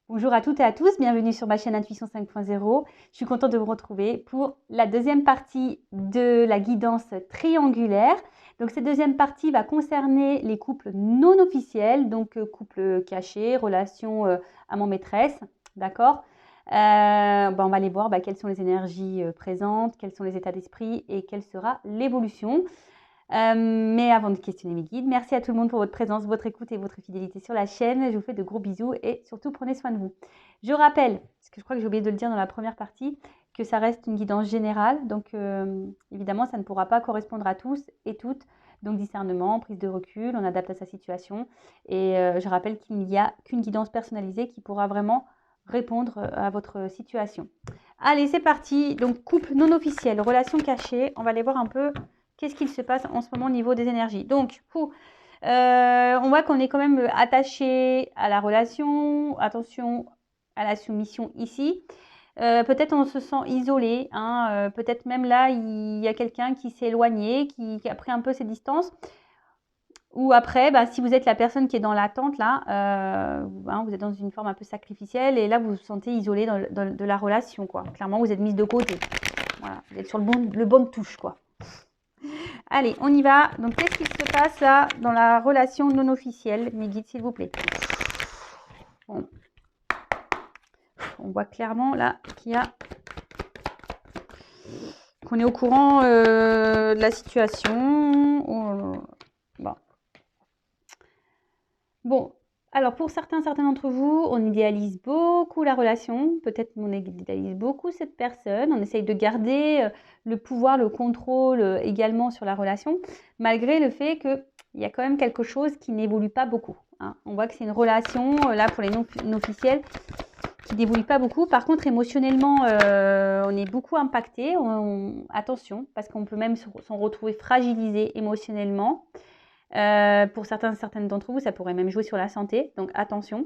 Bonjour à toutes et à tous, bienvenue sur ma chaîne Intuition 5.0. Je suis contente de vous retrouver pour la deuxième partie de la guidance triangulaire. Donc cette deuxième partie va concerner les couples non officiels, donc couples cachés, relations amant-maîtresse, d'accord. On va aller voir quelles sont les énergies présentes, quels sont les états d'esprit et quelle sera l'évolution. Mais avant de questionner mes guides, merci à tout le monde pour votre présence, votre écoute et votre fidélité sur la chaîne. Je vous fais de gros bisous et surtout prenez soin de vous. Je rappelle, parce que je crois que j'ai oublié de le dire dans la première partie, que ça reste une guidance générale. Donc évidemment, ça ne pourra pas correspondre à tous et toutes. Donc discernement, prise de recul, on adapte à sa situation. Et je rappelle qu'il n'y a qu'une guidance personnalisée qui pourra vraiment répondre à votre situation. Allez, c'est parti. Donc couple non officiel, relation cachée. On va aller voir un peu qu'est-ce qu'il se passe en ce moment au niveau des énergies. Donc, on voit qu'on est quand même attaché à la relation. Attention à la soumission ici. Peut-être on se sent isolé. Peut-être même là, il y a quelqu'un qui s'est éloigné, qui a pris un peu ses distances. Ou après, si vous êtes la personne qui est dans l'attente, là, vous êtes dans une forme un peu sacrificielle et là, vous vous sentez isolé de la relation, quoi. Clairement, vous êtes mise de côté. Voilà, vous êtes sur le bon de touche, quoi. Allez, on y va. Donc, qu'est-ce qui se passe là dans la relation non officielle? Mes guides, s'il vous plaît. Bon. On voit clairement là qu'il y a qu'on est au courant de la situation. Bon. Alors, pour certains d'entre vous, on idéalise beaucoup la relation. Peut-être qu'on idéalise beaucoup cette personne. On essaye de garder le pouvoir, le contrôle également sur la relation, malgré le fait qu'il y a quand même quelque chose qui n'évolue pas beaucoup. On voit que c'est une relation, là pour les non officiels, qui n'évolue pas beaucoup. Par contre, émotionnellement, on est beaucoup impacté. Attention, parce qu'on peut même s'en retrouver fragilisé émotionnellement. Pour certaines d'entre vous, ça pourrait même jouer sur la santé, donc attention.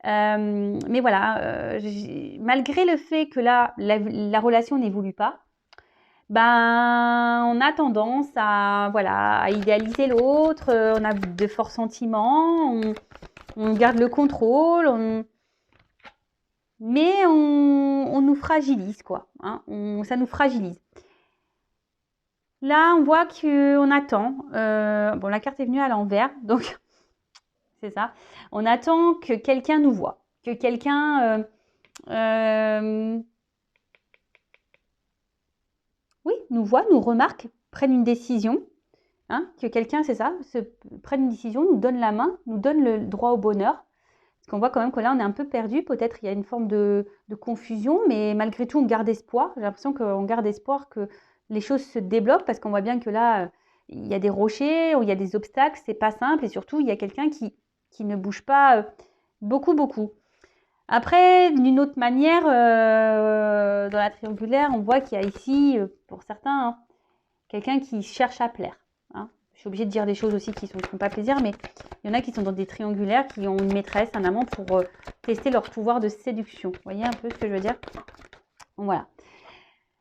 Mais voilà, malgré le fait que là, la relation n'évolue pas, on a tendance à idéaliser l'autre, on a de forts sentiments, on garde le contrôle, mais on nous fragilise, quoi. Ça nous fragilise. Là, on voit qu'on attend. La carte est venue à l'envers, donc c'est ça. On attend que quelqu'un nous voie, que quelqu'un nous voit, nous remarque, prenne une décision. Que quelqu'un, c'est ça, prenne une décision, nous donne la main, nous donne le droit au bonheur. Parce qu'on voit quand même que là, on est un peu perdu. Peut-être il y a une forme de confusion, mais malgré tout, on garde espoir. J'ai l'impression qu'on garde espoir que les choses se débloquent parce qu'on voit bien que là, il y a des rochers, il y a des obstacles, c'est pas simple. Et surtout, il y a quelqu'un qui ne bouge pas beaucoup. Après, d'une autre manière, dans la triangulaire, on voit qu'il y a ici, pour certains, quelqu'un qui cherche à plaire. Je suis obligée de dire des choses aussi qui ne font pas plaisir, mais il y en a qui sont dans des triangulaires, qui ont une maîtresse, un amant pour tester leur pouvoir de séduction. Vous voyez un peu ce que je veux dire? Voilà.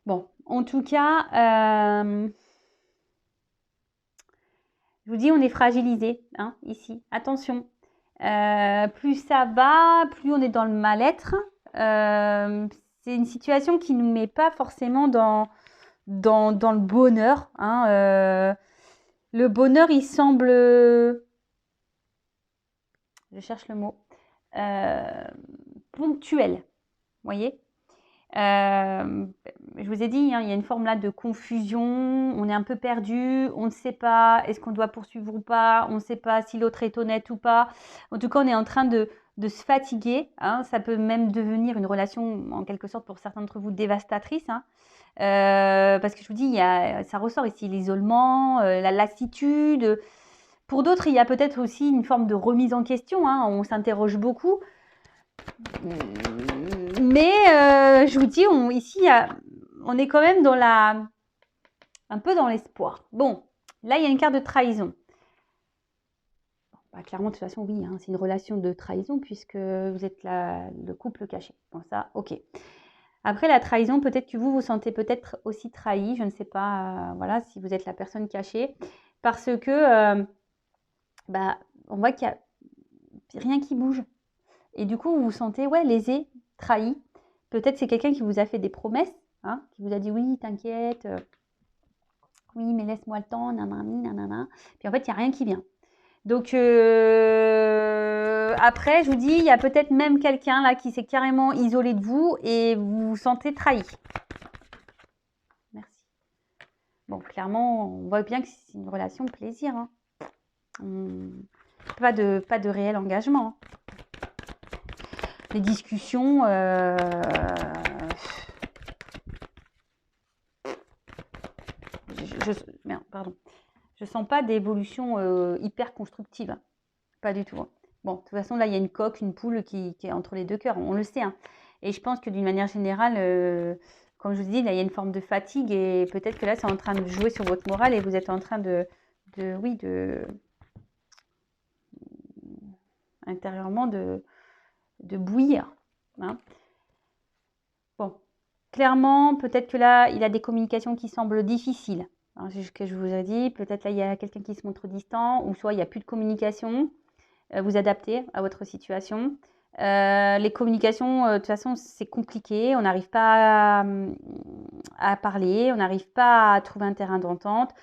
Bon, en tout cas, je vous dis, on est fragilisé, ici. Attention. Plus ça va, plus on est dans le mal-être. C'est une situation qui ne nous met pas forcément dans le bonheur. Le bonheur, il semble... Je cherche le mot. Ponctuel. Vous voyez? Je vous ai dit, il y a une forme là de confusion. On est un peu perdu. On ne sait pas est-ce qu'on doit poursuivre ou pas. On ne sait pas si l'autre est honnête ou pas. En tout cas, on est en train de se fatiguer. Ça peut même devenir une relation, en quelque sorte, pour certains d'entre vous, dévastatrice. Parce que je vous dis, ça ressort ici l'isolement, la lassitude. Pour d'autres, il y a peut-être aussi une forme de remise en question. On s'interroge beaucoup. Mais je vous dis, ici, on est quand même un peu dans l'espoir. Bon, là, il y a une carte de trahison. Clairement, de toute façon, oui, c'est une relation de trahison puisque vous êtes le couple caché. Bon, ça, ok. Après, la trahison, peut-être que vous sentez peut-être aussi trahi. Je ne sais pas, voilà, si vous êtes la personne cachée. Parce que, on voit qu'il n'y a rien qui bouge. Et du coup, vous vous sentez lésé, trahi. Peut-être c'est quelqu'un qui vous a fait des promesses, hein, qui vous a dit oui, t'inquiète, oui, mais laisse-moi le temps, nanani, nanana. Puis en fait, il n'y a rien qui vient. Donc après, je vous dis, il y a peut-être même quelqu'un là qui s'est carrément isolé de vous et vous vous sentez trahi. Merci. Bon, clairement, on voit bien que c'est une relation de plaisir. Hein. Pas de réel engagement. Hein. Les discussions... Merde, pardon. Je sens pas d'évolution hyper constructive. Pas du tout. Hein. Bon, de toute façon, là, il y a une coque, une poule qui est entre les deux cœurs. On le sait. Hein. Et je pense que d'une manière générale, comme je vous dis, là, il y a une forme de fatigue. Et peut-être que là, c'est en train de jouer sur votre morale et vous êtes en train intérieurement de bouillir. Hein. Bon, clairement, peut-être que là, il a des communications qui semblent difficiles. Hein, c'est ce que je vous ai dit. Peut-être là, il y a quelqu'un qui se montre distant, ou soit il n'y a plus de communication. Vous adapter à votre situation. Les communications, de toute façon, c'est compliqué. On n'arrive pas à parler, on n'arrive pas à trouver un terrain d'entente.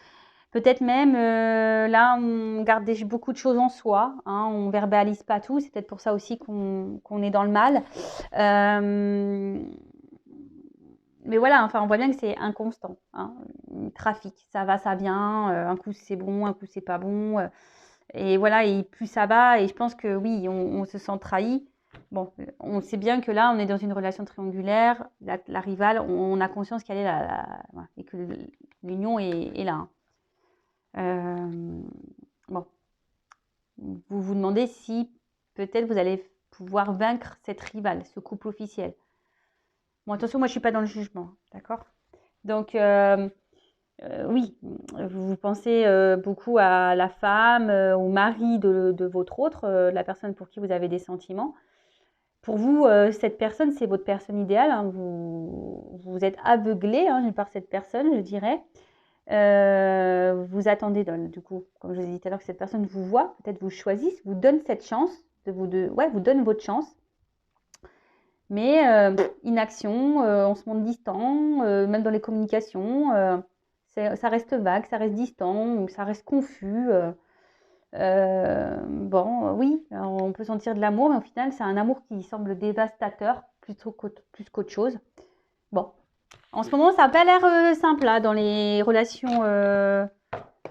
Peut-être même, là, on garde beaucoup de choses en soi. Hein, on ne verbalise pas tout. C'est peut-être pour ça aussi qu'on est dans le mal. Mais voilà, enfin, on voit bien que c'est inconstant. Hein, trafic, ça va, ça vient. Un coup, c'est bon, un coup, c'est pas bon. Et voilà, et plus ça va, et je pense que oui, on se sent trahi. Bon, on sait bien que là, on est dans une relation triangulaire. La rivale, on a conscience qu'elle est là, et que l'union est là. Bon, vous vous demandez si peut-être vous allez pouvoir vaincre cette rivale, ce couple officiel. Bon, attention, moi, je ne suis pas dans le jugement, d'accord? Donc, oui, vous pensez beaucoup à la femme, au mari de votre autre, la personne pour qui vous avez des sentiments. Pour vous, cette personne, c'est votre personne idéale. Hein, vous êtes aveuglé par cette personne, je dirais. Vous attendez, du coup, comme je vous ai dit tout à l'heure, que cette personne vous voit, peut-être vous choisisse, vous donne cette chance, vous donne votre chance. Mais inaction, on se montre distant, même dans les communications, ça reste vague, ça reste distant, ça reste confus. Bon, oui, on peut sentir de l'amour, mais au final, c'est un amour qui semble dévastateur plus qu'autre chose. Bon, en ce moment, ça n'a pas l'air simple là, dans les relations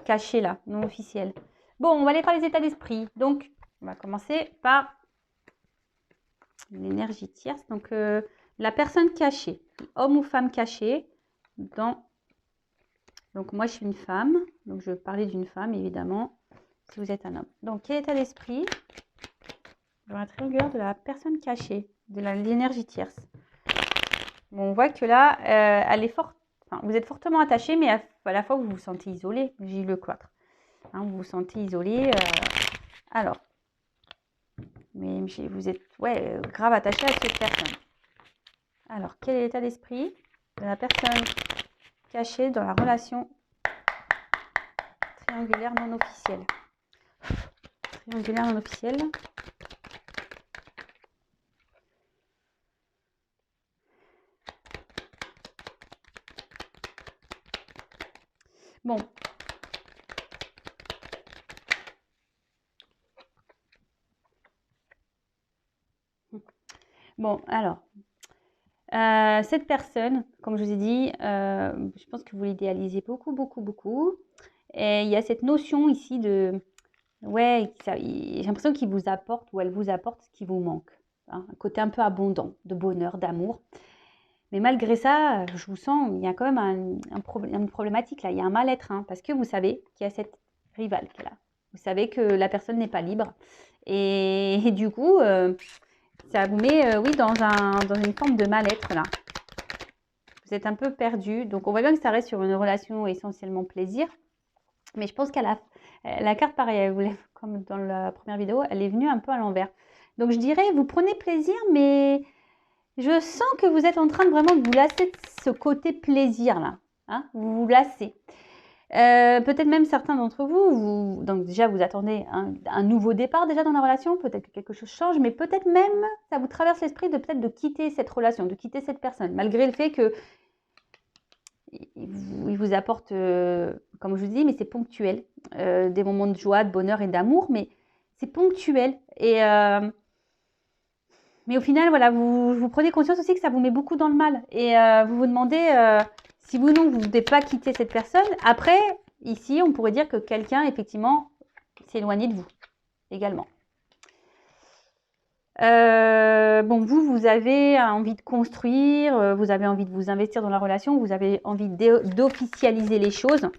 cachées, là, non officielles. Bon, on va aller faire les états d'esprit. Donc, on va commencer par l'énergie tierce. Donc, la personne cachée, homme ou femme cachée, donc moi, je suis une femme, donc je vais parler d'une femme, évidemment. Si vous êtes un homme. Donc, quel état d'esprit dans la triangulaire de la personne cachée, de l'énergie tierce. Bon, on voit que là, elle est forte. Enfin, vous êtes fortement attaché, mais à la fois, vous vous sentez isolé. J'ai le cloître. Hein, vous vous sentez isolé. Alors, mais vous êtes grave attaché à cette personne. Alors, quel est l'état d'esprit de la personne cachée dans la relation triangulaire non officielle? Triangulaire non officielle. Bon. Bon, alors, cette personne, comme je vous ai dit, je pense que vous l'idéalisez beaucoup, beaucoup, beaucoup. Et il y a cette notion ici de... Ouais, j'ai l'impression qu'il vous apporte ou elle vous apporte ce qui vous manque. Hein, un côté un peu abondant, de bonheur, d'amour. Mais malgré ça, je vous sens, il y a quand même une problématique là. Il y a un mal-être, hein, parce que vous savez qu'il y a cette rivale qui est là. Vous savez que la personne n'est pas libre. Et du coup, ça vous met dans une forme de mal-être là. Vous êtes un peu perdu. Donc, on voit bien que ça reste sur une relation essentiellement plaisir. Mais je pense qu'à la carte, pareil, comme dans la première vidéo, elle est venue un peu à l'envers. Donc, je dirais, vous prenez plaisir, mais je sens que vous êtes en train de vraiment vous lasser de ce côté plaisir là. Hein, vous vous lassez. Peut-être même certains d'entre vous, donc déjà vous attendez un nouveau départ déjà dans la relation, peut-être que quelque chose change, mais peut-être même ça vous traverse l'esprit de peut-être de quitter cette relation, de quitter cette personne, malgré le fait que il vous apporte, comme je vous dis, mais c'est ponctuel, des moments de joie, de bonheur et d'amour, mais c'est ponctuel. Mais au final, voilà, vous prenez conscience aussi que ça vous met beaucoup dans le mal. Et vous vous demandez si vous non, vous ne voulez pas quitter cette personne. Après, ici, on pourrait dire que quelqu'un, effectivement, s'est éloigné de vous également. Bon, vous avez envie de construire, vous avez envie de vous investir dans la relation, vous avez envie d'officialiser les choses.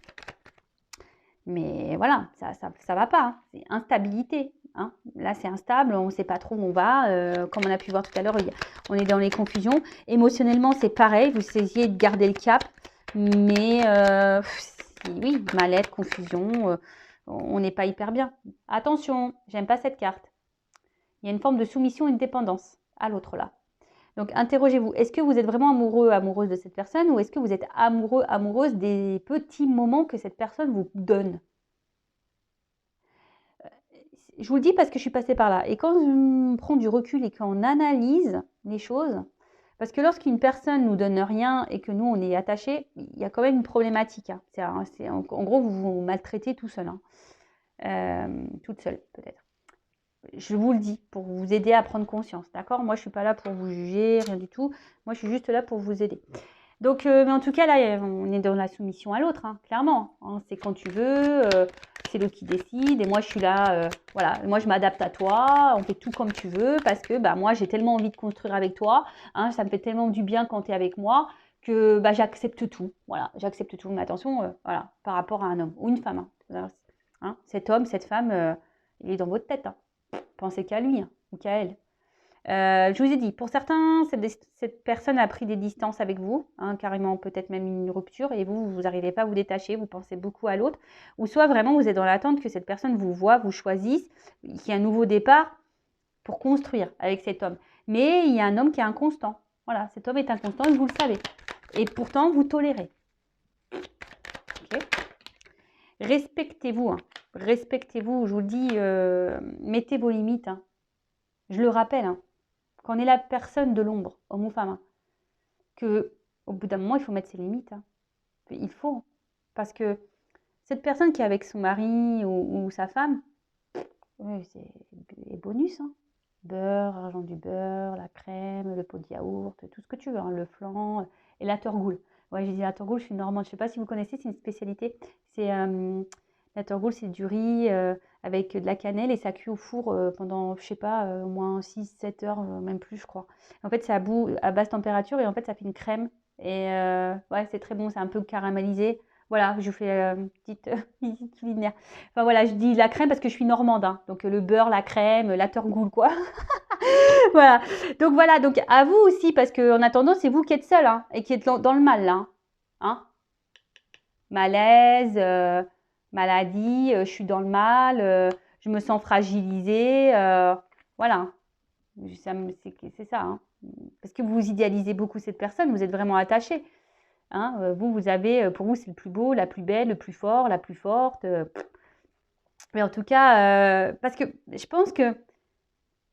Mais voilà, ça va pas, hein. C'est instabilité. Hein. Là, c'est instable, on ne sait pas trop où on va. Comme on a pu voir tout à l'heure, on est dans les confusions. Émotionnellement, c'est pareil, vous essayez de garder le cap. Mais oui, mal-être, confusion, on n'est pas hyper bien. Attention, j'aime pas cette carte. Il y a une forme de soumission et de dépendance à l'autre là. Donc, interrogez-vous. Est-ce que vous êtes vraiment amoureux, amoureuse de cette personne ou est-ce que vous êtes amoureux, amoureuse des petits moments que cette personne vous donne? Je vous le dis parce que je suis passée par là. Et quand on prend du recul et qu'on analyse les choses, parce que lorsqu'une personne nous donne rien et que nous, on est attaché, il y a quand même une problématique. Hein. En gros, vous vous maltraitez tout seul. Hein. Toute seule, peut-être. Je vous le dis, pour vous aider à prendre conscience, d'accord? Moi, je ne suis pas là pour vous juger, rien du tout. Moi, je suis juste là pour vous aider. Donc, mais en tout cas, là, on est dans la soumission à l'autre, hein, clairement. Hein, c'est quand tu veux, c'est l'autre qui décide. Et moi, je suis là, voilà. Moi, je m'adapte à toi. On fait tout comme tu veux parce que bah, moi, j'ai tellement envie de construire avec toi. Hein, ça me fait tellement du bien quand tu es avec moi que bah, j'accepte tout. Voilà, j'accepte tout. Mais attention, voilà, par rapport à un homme ou une femme. Hein, cet homme, cette femme, il est dans votre tête. Hein. Pensez qu'à lui hein, ou qu'à elle. Je vous ai dit, pour certains, cette personne a pris des distances avec vous, hein, carrément peut-être même une rupture, et vous n'arrivez pas à vous détacher, vous pensez beaucoup à l'autre, ou soit vraiment vous êtes dans l'attente que cette personne vous voit, vous choisisse, qu'il y ait un nouveau départ pour construire avec cet homme. Mais il y a un homme qui est inconstant. Voilà, cet homme est inconstant et vous le savez. Et pourtant, vous tolérez. Okay. Respectez-vous. Hein. Respectez-vous, je vous le dis, mettez vos limites. Hein. Je le rappelle, hein. Quand on est la personne de l'ombre, homme ou femme, hein, qu'au bout d'un moment, il faut mettre ses limites. Hein. Il faut. Parce que cette personne qui est avec son mari ou sa femme, c'est bonus. Hein. Beurre, argent du beurre, la crème, le pot de yaourt, tout ce que tu veux, hein, le flan et la torgoule. Ouais, j'ai dit la torgoule, je suis normande. Je ne sais pas si vous connaissez, c'est une spécialité. La torgoule, c'est du riz avec de la cannelle et ça cuit au four pendant, je sais pas, au moins 6-7 heures, même plus, je crois. En fait, c'est à basse température et en fait, ça fait une crème. Et ouais, c'est très bon, c'est un peu caramélisé. Voilà, je vous fais une petite visite culinaire. Enfin voilà, je dis la crème parce que je suis normande. Hein. Donc le beurre, la crème, la torgoule, quoi. Voilà. Donc à vous aussi, parce qu'en attendant, c'est vous qui êtes seul hein, et qui êtes dans le mal, là. Hein. Malaise, maladie, je suis dans le mal, je me sens fragilisée. Voilà. C'est ça. Hein. Parce que vous idéalisez beaucoup cette personne, vous êtes vraiment attaché. Hein. Vous avez, pour vous, c'est le plus beau, la plus belle, le plus fort, la plus forte. Mais en tout cas, parce que je pense que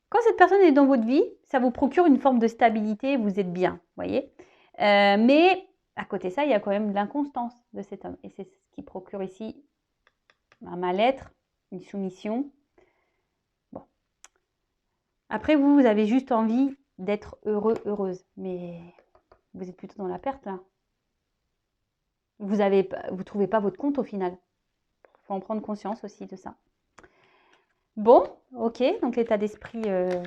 quand cette personne est dans votre vie, ça vous procure une forme de stabilité, vous êtes bien, voyez. Mais à côté de ça, il y a quand même l'inconstance de cet homme. Et c'est ce qui procure ici un mal-être, une soumission. Bon. Après, vous avez juste envie d'être heureux, heureuse. Mais vous êtes plutôt dans la perte, là. Vous ne trouvez pas votre compte au final. Il faut en prendre conscience aussi de ça. Bon, ok. Donc, l'état d'esprit de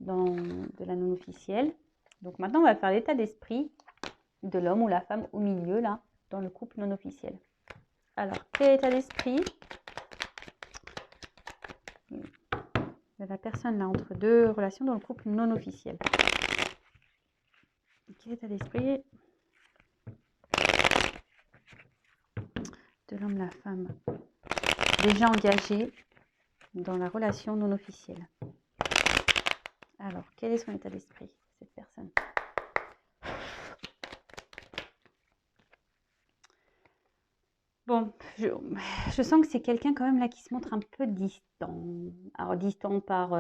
la non-officielle. Donc, maintenant, on va faire l'état d'esprit de l'homme ou la femme au milieu, là, dans le couple non officiel. Alors, quel état d'esprit de la personne, là, entre deux relations dans le couple non officiel? Quel état d'esprit de l'homme, la femme, déjà engagé dans la relation non officielle? Alors, quel est son état d'esprit, cette personne? Bon, je sens que c'est quelqu'un quand même là qui se montre un peu distant. Alors distant par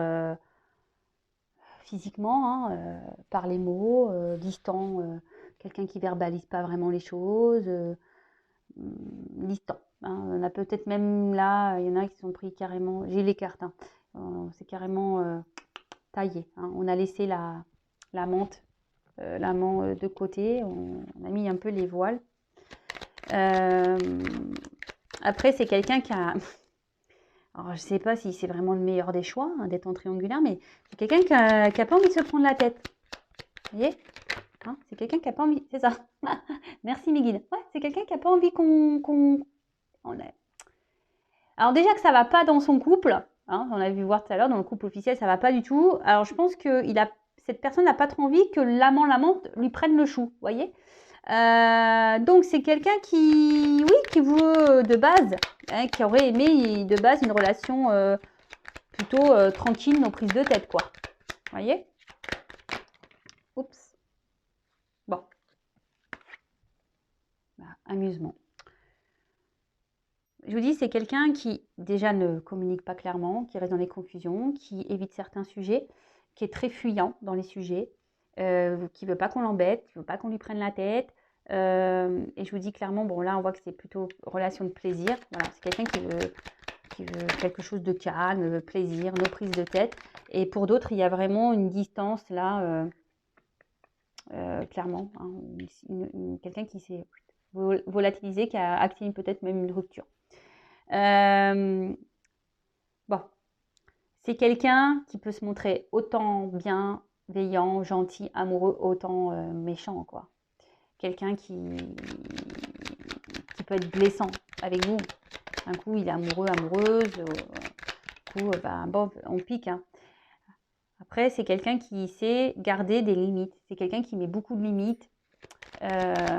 physiquement, hein, par les mots, distant, quelqu'un qui verbalise pas vraiment les choses, distant. Hein. On a peut-être même là, il y en a qui sont pris carrément, j'ai les cartes, hein, c'est carrément taillé. Hein. On a laissé l'amant de côté, on a mis un peu les voiles. Après, c'est quelqu'un qui a... Alors, je ne sais pas si c'est vraiment le meilleur des choix, hein, d'être en triangulaire, mais c'est quelqu'un qui a pas envie de se prendre la tête. Vous voyez, hein, c'est quelqu'un qui n'a pas envie... C'est ça. Merci, mes guides. Ouais, c'est quelqu'un qui n'a pas envie Alors déjà que ça ne va pas dans son couple, hein, on a vu voir tout à l'heure, dans le couple officiel, ça ne va pas du tout. Alors, je pense que cette personne n'a pas trop envie que l'amante lui prenne le chou, vous voyez. Donc c'est quelqu'un qui veut de base, hein, qui aurait aimé de base une relation plutôt tranquille, nos prises de tête, quoi. Vous voyez? Oups. Bon. Bah, amusement. Je vous dis, c'est quelqu'un qui déjà ne communique pas clairement, qui reste dans les confusions, qui évite certains sujets, qui est très fuyant dans les sujets, qui ne veut pas qu'on l'embête, qui ne veut pas qu'on lui prenne la tête. Et je vous dis clairement, bon là on voit que c'est plutôt relation de plaisir. Voilà, c'est quelqu'un qui veut quelque chose de calme, plaisir, no prise de tête. Et pour d'autres, il y a vraiment une distance là, clairement. Hein, quelqu'un qui s'est volatilisé, qui a activé peut-être même une rupture. Bon, c'est quelqu'un qui peut se montrer autant bienveillant, gentil, amoureux, autant méchant, quoi. Quelqu'un qui peut être blessant avec vous. Un coup, il est amoureux, amoureuse. Un coup, bon, on pique. Hein. Après, c'est quelqu'un qui sait garder des limites. C'est quelqu'un qui met beaucoup de limites. Ouais,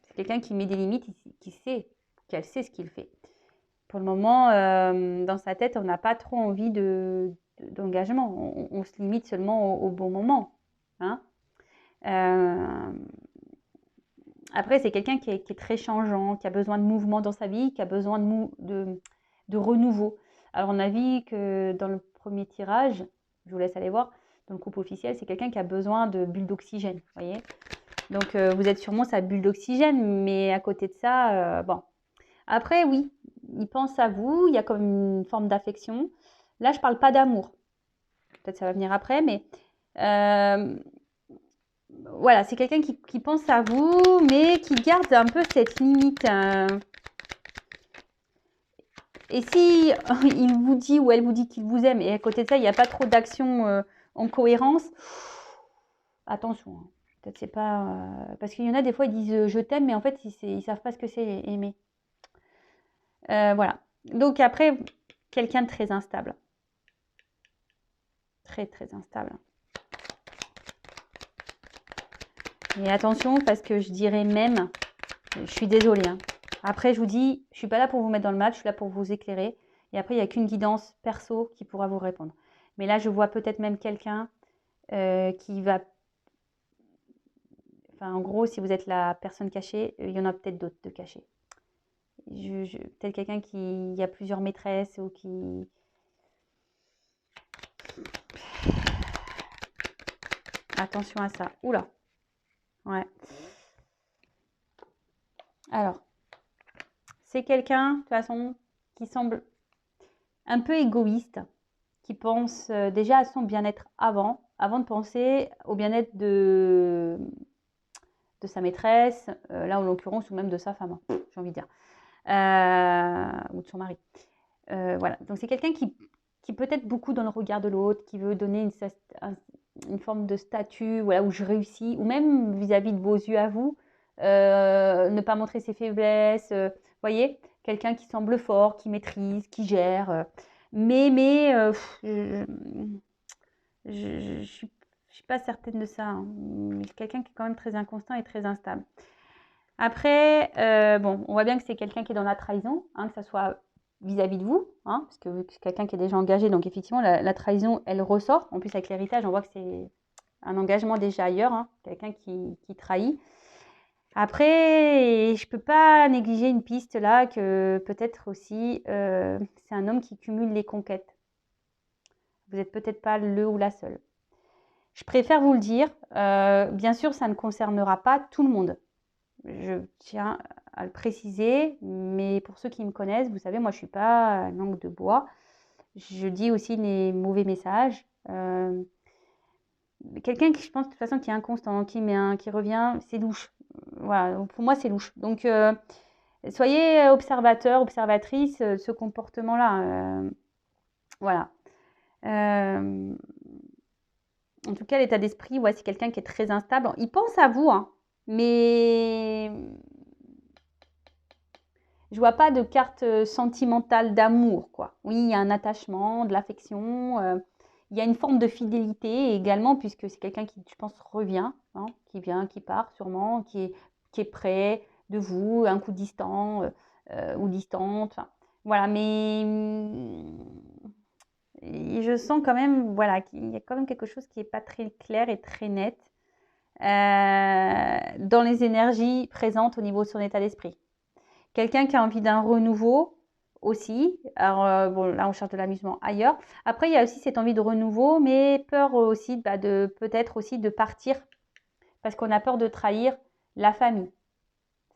c'est quelqu'un qui met des limites, qu'elle sait ce qu'il fait. Pour le moment, dans sa tête, on n'a pas trop envie d'engagement. On se limite seulement au bon moment. Hein. Après, c'est quelqu'un qui est très changeant, qui a besoin de mouvement dans sa vie, qui a besoin de renouveau. Alors, on a vu que dans le premier tirage, je vous laisse aller voir, dans le couple officiel, c'est quelqu'un qui a besoin de bulles d'oxygène, vous voyez. Donc, vous êtes sûrement sa bulle d'oxygène, mais à côté de ça, bon. Après, oui, il pense à vous, il y a comme une forme d'affection. Là, je ne parle pas d'amour. Peut-être ça va venir après, mais... voilà, c'est quelqu'un qui pense à vous, mais qui garde un peu cette limite. Et si il vous dit ou elle vous dit qu'il vous aime, et à côté de ça, il n'y a pas trop d'action en cohérence, attention. Hein. Peut-être c'est pas... parce qu'il y en a des fois, ils disent je t'aime, mais en fait, ils ne savent pas ce que c'est aimer. Voilà. Donc après, quelqu'un de très instable. Très, très instable. Et attention, parce que je dirais même, je suis désolée. Hein. Après, je vous dis, je ne suis pas là pour vous mettre dans le match, je suis là pour vous éclairer. Et après, il n'y a qu'une guidance perso qui pourra vous répondre. Mais là, je vois peut-être même quelqu'un qui va... Enfin, en gros, si vous êtes la personne cachée, il y en a peut-être d'autres de cachés. Peut-être quelqu'un qui a plusieurs maîtresses ou qui... Attention à ça. Oula. Ouais. Alors, c'est quelqu'un, de toute façon, qui semble un peu égoïste, qui pense déjà à son bien-être avant de penser au bien-être de sa maîtresse, là en l'occurrence, ou même de sa femme, hein, j'ai envie de dire, ou de son mari. Voilà, donc c'est quelqu'un qui peut être beaucoup dans le regard de l'autre, qui veut donner une forme de statut, voilà, où je réussis, ou même vis-à-vis de vos yeux à vous, ne pas montrer ses faiblesses, voyez, quelqu'un qui semble fort, qui maîtrise, qui gère, mais je suis pas certaine de ça. Hein. Quelqu'un qui est quand même très inconstant et très instable. Après, bon, on voit bien que c'est quelqu'un qui est dans la trahison, hein, que ça soit vis-à-vis de vous, hein, parce que c'est quelqu'un qui est déjà engagé, donc effectivement, la trahison, elle ressort. En plus, avec l'héritage, on voit que c'est un engagement déjà ailleurs, hein, quelqu'un qui trahit. Après, je peux pas négliger une piste là que peut-être aussi c'est un homme qui cumule les conquêtes. Vous n'êtes peut-être pas le ou la seule. Je préfère vous le dire. Bien sûr, ça ne concernera pas tout le monde. Je tiens à le préciser, mais pour ceux qui me connaissent, vous savez, moi je suis pas langue de bois. Je dis aussi les mauvais messages. Quelqu'un qui, je pense, de toute façon, qui est inconstant, qui revient, c'est louche. Voilà, pour moi, c'est louche. Donc, soyez observateur, observatrice de ce comportement-là. Voilà. En tout cas, l'état d'esprit, ouais, c'est quelqu'un qui est très instable. Il pense à vous, hein, mais je vois pas de carte sentimentale d'amour, quoi. Oui, il y a un attachement, de l'affection. Il y a une forme de fidélité également, puisque c'est quelqu'un qui, je pense, revient, hein, qui vient, qui part sûrement, qui est près de vous, un coup distant ou distante. Enfin, voilà, mais je sens quand même, voilà, qu'il y a quand même quelque chose qui n'est pas très clair et très net dans les énergies présentes au niveau de son état d'esprit. Quelqu'un qui a envie d'un renouveau aussi. Alors, bon, là, on cherche de l'amusement ailleurs. Après, il y a aussi cette envie de renouveau, mais peur aussi de peut-être aussi de partir parce qu'on a peur de trahir la famille.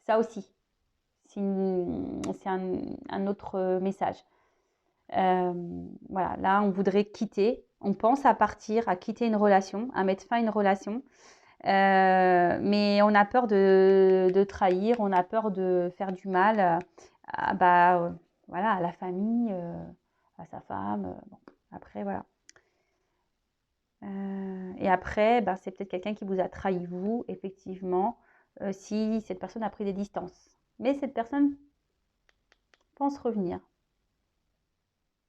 Ça aussi, c'est un autre message. Voilà, là, on voudrait quitter. On pense à partir, à quitter une relation, à mettre fin à une relation. Mais on a peur de trahir, on a peur de faire du mal voilà, à la famille, à sa femme. Bon, après, voilà. Et après, c'est peut-être quelqu'un qui vous a trahi, vous, effectivement, si cette personne a pris des distances. Mais cette personne pense revenir.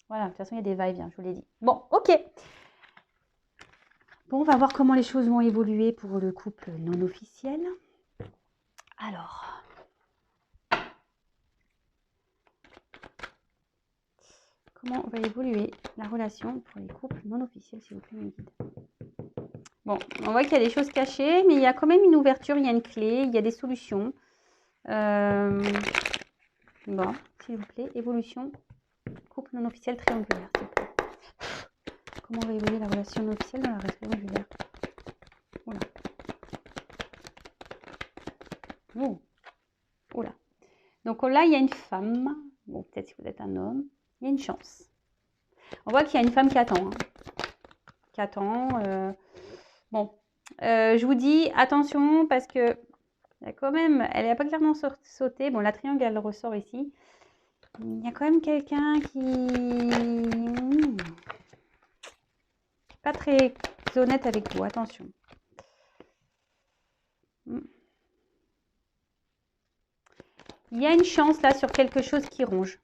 Voilà, de toute façon, il y a des va-et-vient, je vous l'ai dit. Bon, ok. Bon, on va voir comment les choses vont évoluer pour le couple non officiel. Alors, comment va évoluer la relation pour les couples non officiels, s'il vous plaît, mes guides. Bon, on voit qu'il y a des choses cachées, mais il y a quand même une ouverture, il y a une clé, il y a des solutions. Bon, s'il vous plaît, évolution, couple non officiel triangulaire, s'il vous plaît. Comment va évoluer la relation non officielle dans la relation triangulaire? Oula. Oh. Oula. Donc là, il y a une femme. Bon, peut-être si vous êtes un homme. Il y a une chance. On voit qu'il y a une femme qui attend. Qui attend. Bon. Je vous dis attention parce que quand même, elle n'a pas clairement sauté. Bon, la triangle, elle ressort ici. Il y a quand même quelqu'un qui n'est pas très honnête avec vous. Attention. Il y a une chance là sur quelque chose qui ronge.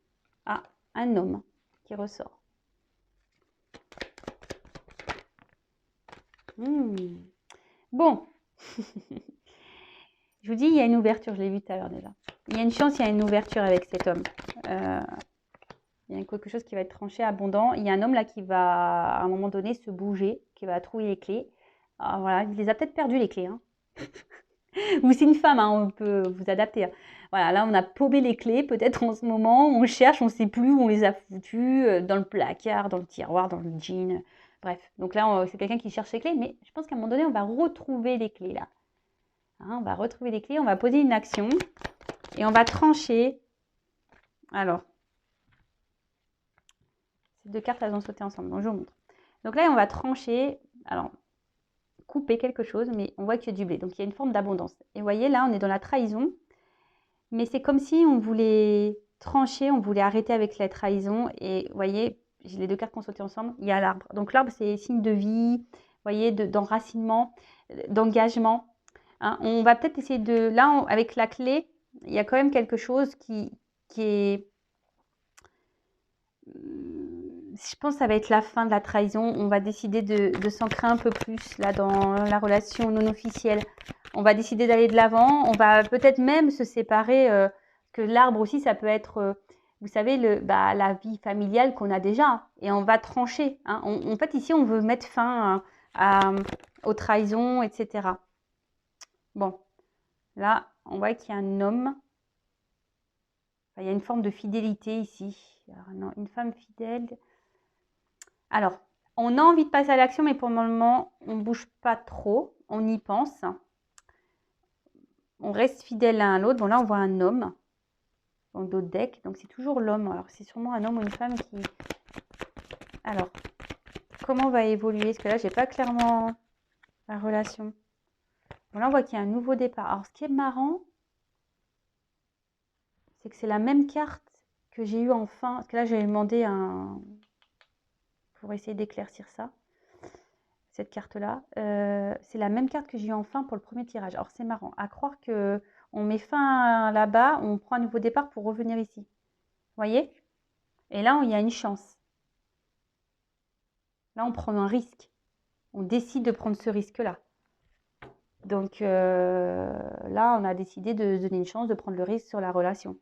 Ah, un homme qui ressort. Bon. Je vous dis, il y a une ouverture. Je l'ai vu tout à l'heure déjà. Il y a une chance, il y a une ouverture avec cet homme. Il y a quelque chose qui va être tranché, abondant. Il y a un homme là qui va, à un moment donné, se bouger, qui va trouver les clés. Alors, voilà, il les a peut-être perdues, les clés. Hein. Ou c'est une femme, hein, on peut vous adapter. Hein. Voilà, là, on a paumé les clés, peut-être en ce moment. On cherche, on ne sait plus où on les a foutues, dans le placard, dans le tiroir, dans le jean. Bref, donc là, c'est quelqu'un qui cherche les clés, mais je pense qu'à un moment donné, on va retrouver les clés, là. Hein, on va retrouver les clés, on va poser une action et on va trancher. Alors, ces deux cartes, elles ont sauté ensemble, donc je vous montre. Donc là, on va trancher, alors, couper quelque chose, mais on voit qu'il y a du blé. Donc, il y a une forme d'abondance. Et vous voyez, là, on est dans la trahison, mais c'est comme si on voulait trancher, on voulait arrêter avec la trahison. Et vous voyez, j'ai les deux cartes qui ont sauté ensemble, il y a l'arbre. Donc, l'arbre, c'est signe de vie, vous voyez, d'enracinement, d'engagement. Hein, on va peut-être essayer de... Là, avec la clé, il y a quand même quelque chose qui est... Je pense que ça va être la fin de la trahison. On va décider de s'ancrer un peu plus là dans la relation non officielle. On va décider d'aller de l'avant. On va peut-être même se séparer. Que l'arbre aussi, ça peut être, vous savez, la vie familiale qu'on a déjà. Et on va trancher. Hein. En fait, ici, on veut mettre fin aux trahisons, etc. Bon, là, on voit qu'il y a un homme. Enfin, il y a une forme de fidélité ici. Alors, non, une femme fidèle. Alors, on a envie de passer à l'action, mais pour le moment, on ne bouge pas trop. On y pense. On reste fidèle l'un à l'autre. Bon, là, on voit un homme dans d'autres decks. Donc, c'est toujours l'homme. Alors, c'est sûrement un homme ou une femme qui... Alors, comment va évoluer? Parce que là, j'ai pas clairement la relation. Bon, là, on voit qu'il y a un nouveau départ. Alors, ce qui est marrant, c'est que c'est la même carte que j'ai eu en fin. Parce que là, j'ai demandé un... pour essayer d'éclaircir ça. Cette carte-là. C'est la même carte que j'ai eu en fin pour le premier tirage. Alors, c'est marrant. À croire que on met fin là-bas, on prend un nouveau départ pour revenir ici. Vous voyez? Et là, il y a une chance. Là, on prend un risque. On décide de prendre ce risque-là. Donc, là, on a décidé de se donner une chance de prendre le risque sur la relation.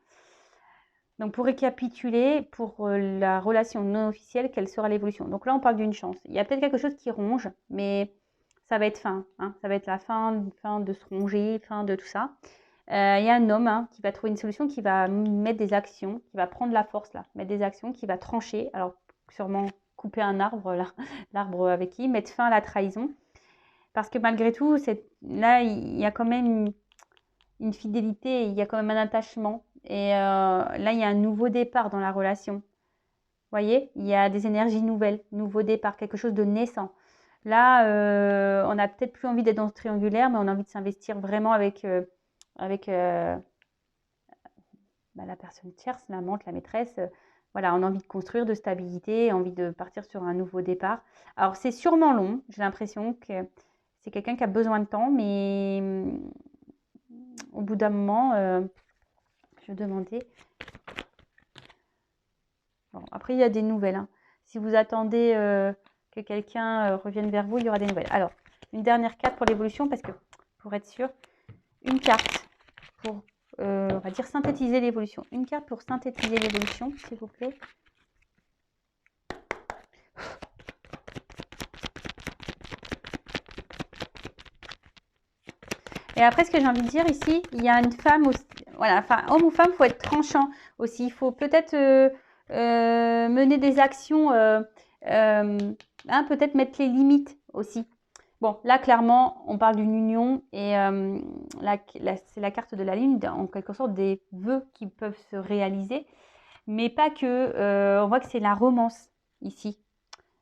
Donc, pour récapituler, pour la relation non officielle, quelle sera l'évolution? Donc là, on parle d'une chance. Il y a peut-être quelque chose qui ronge, mais ça va être fin. Hein. Ça va être la fin de se ronger, fin de tout ça. Il y a un homme qui va trouver une solution, qui va mettre des actions, qui va prendre la force là, mettre des actions, qui va trancher. Alors, sûrement couper un arbre, là, l'arbre avec qui, mettre fin à la trahison. Parce que malgré tout, là, il y a quand même une fidélité, il y a quand même un attachement. Et là, il y a un nouveau départ dans la relation. Vous voyez, il y a des énergies nouvelles, nouveau départ, quelque chose de naissant. Là, on n'a peut-être plus envie d'être dans ce triangulaire, mais on a envie de s'investir vraiment avec la personne tierce, l'amante, la maîtresse. Voilà, on a envie de construire, de stabilité, envie de partir sur un nouveau départ. Alors, c'est sûrement long. J'ai l'impression que c'est quelqu'un qui a besoin de temps, mais au bout d'un moment, je demandais. Bon, après, il y a des nouvelles. Hein. Si vous attendez que quelqu'un revienne vers vous, il y aura des nouvelles. Alors, une dernière carte pour l'évolution, parce que pour être sûr, une carte pour, on va dire, synthétiser l'évolution. Une carte pour synthétiser l'évolution, s'il vous plaît. Et après, ce que j'ai envie de dire ici, il y a une femme aussi. Voilà, enfin, homme ou femme, il faut être tranchant aussi. Il faut peut-être mener des actions, peut-être mettre les limites aussi. Bon, là, clairement, on parle d'une union et c'est la carte de la lune, en quelque sorte des vœux qui peuvent se réaliser, mais pas que. On voit que c'est la romance ici.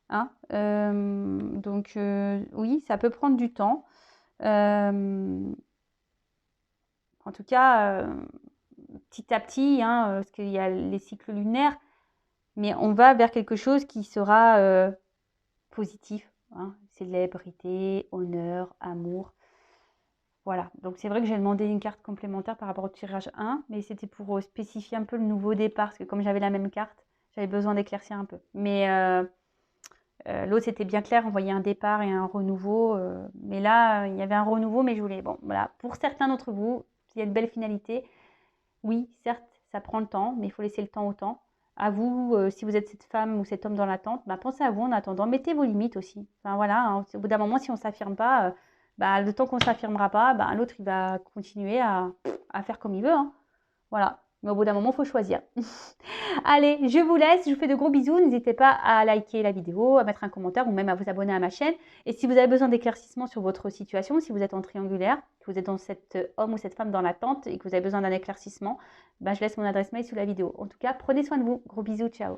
Hein, donc, oui, ça peut prendre du temps. En tout cas, petit à petit, parce qu'il y a les cycles lunaires, mais on va vers quelque chose qui sera positif. Hein, célébrité, honneur, amour. Voilà, donc c'est vrai que j'ai demandé une carte complémentaire par rapport au tirage 1, mais c'était pour spécifier un peu le nouveau départ, parce que comme j'avais la même carte, j'avais besoin d'éclaircir un peu. Mais l'autre, c'était bien clair, on voyait un départ et un renouveau. Mais là, il y avait un renouveau, mais je voulais... Bon, voilà, pour certains d'entre vous, il y a une belle finalité. Oui, certes, ça prend le temps, mais il faut laisser le temps au temps. À vous, si vous êtes cette femme ou cet homme dans l'attente, pensez à vous en attendant. Mettez vos limites aussi. Enfin voilà, hein, au bout d'un moment, si on ne s'affirme pas, le temps qu'on ne s'affirmera pas, l'autre, il va continuer à faire comme il veut. Hein. Voilà. Mais au bout d'un moment, il faut choisir. Allez, je vous laisse. Je vous fais de gros bisous. N'hésitez pas à liker la vidéo, à mettre un commentaire ou même à vous abonner à ma chaîne. Et si vous avez besoin d'éclaircissement sur votre situation, si vous êtes en triangulaire, que vous êtes dans cet homme ou cette femme dans l'attente et que vous avez besoin d'un éclaircissement, je laisse mon adresse mail sous la vidéo. En tout cas, prenez soin de vous. Gros bisous. Ciao.